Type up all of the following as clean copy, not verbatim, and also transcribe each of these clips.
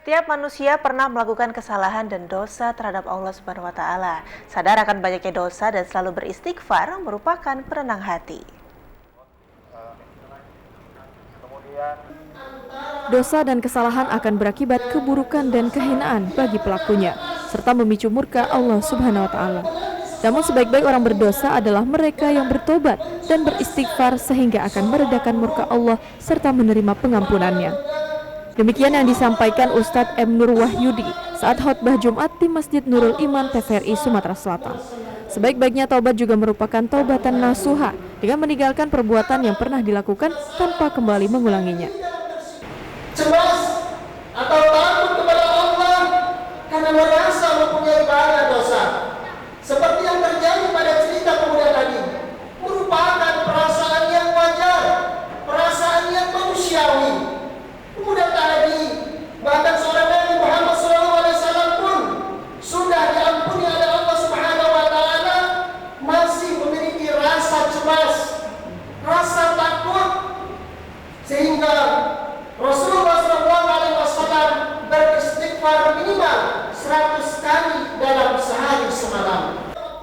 Tiap manusia pernah melakukan kesalahan dan dosa terhadap Allah Subhanahu wa taala. Sadar akan banyaknya dosa dan selalu beristighfar merupakan penenang hati. Dosa dan kesalahan akan berakibat keburukan dan kehinaan bagi pelakunya, serta memicu murka Allah Subhanahu wa taala. Namun sebaik-baik orang berdosa adalah mereka yang bertobat dan beristighfar sehingga akan meredakan murka Allah serta menerima pengampunannya. Demikian yang disampaikan Ustadz M. Nur Wahyudi saat khotbah Jumat di Masjid Nurul Iman TVRI Sumatera Selatan. Sebaik-baiknya taubat juga merupakan taubatan nasuha dengan meninggalkan perbuatan yang pernah dilakukan tanpa kembali mengulanginya. Cemas atau takut kepada Allah karena merasa mempunyai banyak dosa. Seperti yang terjadi pada cerita pemuda tadi, merupakan perasaan yang wajar, perasaan yang manusiawi. Pemuda tadi, bahkan seorang Nabi Muhammad SAW pun sudah diampuni oleh Allah Subhanahu wa taala, masih memiliki rasa cemas, rasa takut, sehingga Rasulullah SAW beristighfar minimal 100 kali dalam sehari semalam.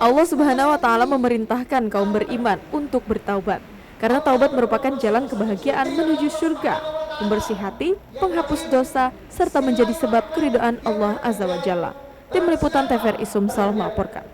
Allah Subhanahu wa taala memerintahkan kaum beriman untuk bertaubat karena taubat merupakan jalan kebahagiaan menuju surga, membersih hati, penghapus dosa, serta menjadi sebab keridhaan Allah Azza wa Jalla. Tim Liputan TVRI Sumsel melaporkan.